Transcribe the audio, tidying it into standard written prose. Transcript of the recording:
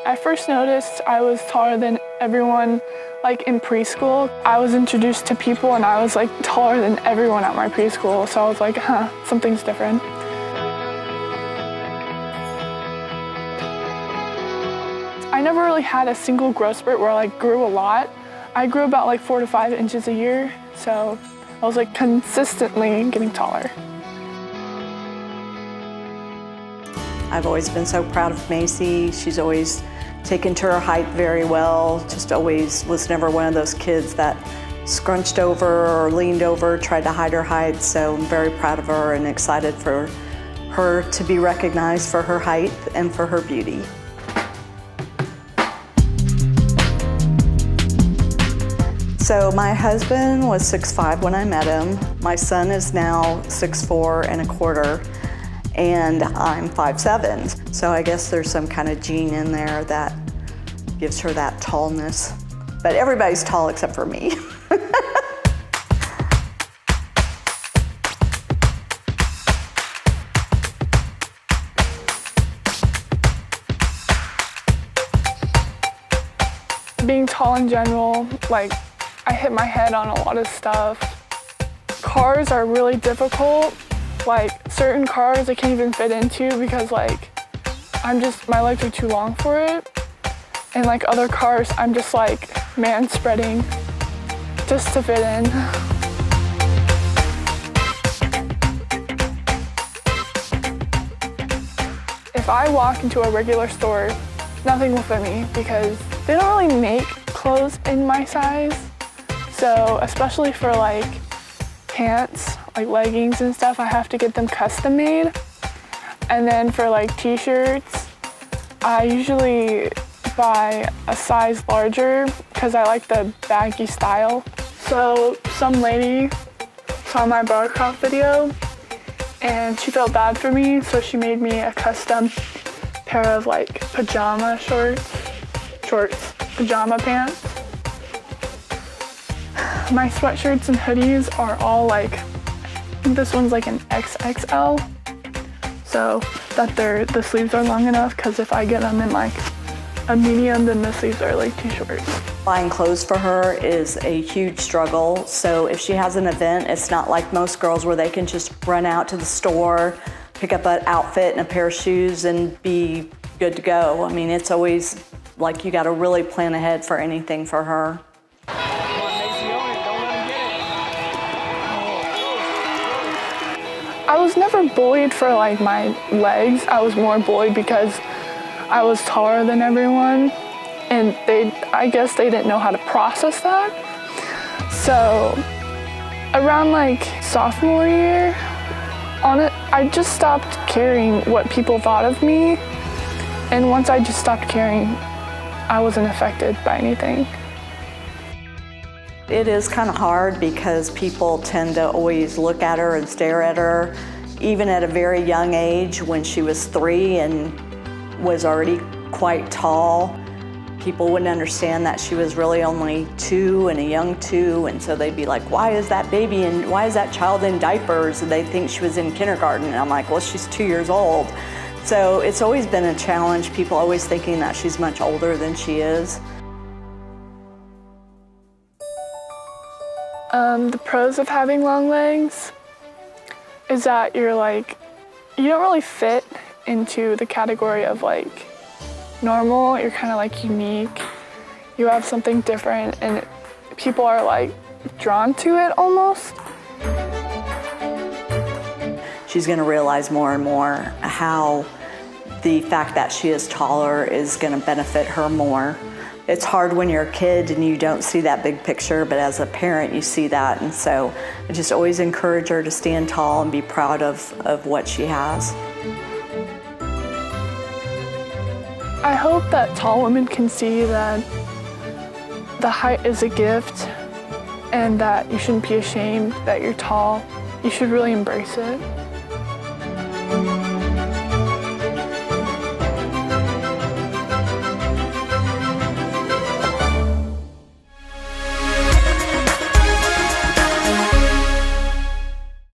I first noticed I was taller than everyone in preschool. I was introduced to people and I was taller than everyone at my preschool, so I was like, something's different. I never really had a single growth spurt where I grew a lot. I grew about 4 to 5 inches a year, so I was consistently getting taller. I've always been so proud of Macy. She's always taken to her height very well, just always was never one of those kids that scrunched over or leaned over, tried to hide her height, so I'm very proud of her and excited for her to be recognized for her height and for her beauty. So my husband was 6'5" when I met him. My son is now 6'4" and a quarter, and I'm 5'7". So I guess there's some kind of gene in there that gives her that tallness. But everybody's tall except for me. Being tall in general, I hit my head on a lot of stuff. Cars are really difficult. Certain cars I can't even fit into because my legs are too long for it. And other cars, I'm just man spreading just to fit in. If I walk into a regular store, nothing will fit me because they don't really make clothes in my size. So especially for pants, leggings and stuff, I have to get them custom made. And then for t-shirts, I usually buy a size larger because I like the baggy style. So some lady saw my bar craft video and she felt bad for me, so she made me a custom pair of pajama pajama pants. My sweatshirts and hoodies are all I think this one's an XXL, so that the sleeves are long enough, because if I get them in a medium, then the sleeves are too short. Buying clothes for her is a huge struggle. So if she has an event, it's not like most girls where they can just run out to the store, pick up an outfit and a pair of shoes and be good to go. I mean, it's always you got to really plan ahead for anything for her. I was never bullied for my legs. I was more bullied because I was taller than everyone, and I guess they didn't know how to process that. So around sophomore year, I just stopped caring what people thought of me, and once I just stopped caring, I wasn't affected by anything. It is kind of hard because people tend to always look at her and stare at her. Even at a very young age, when she was 3 and was already quite tall, people wouldn't understand that she was really only 2 and a young 2, and so they'd be like, why is that baby and why is that child in diapers? And they'd think she was in kindergarten, and I'm like, well, she's 2 years old. So it's always been a challenge, people always thinking that she's much older than she is. The pros of having long legs is that you don't really fit into the category of normal. You're kind of unique. You have something different, and people are drawn to it almost. She's going to realize more and more how the fact that she is taller is going to benefit her more. It's hard when you're a kid and you don't see that big picture, but as a parent you see that, and so I just always encourage her to stand tall and be proud of what she has. I hope that tall women can see that the height is a gift and that you shouldn't be ashamed that you're tall. You should really embrace it.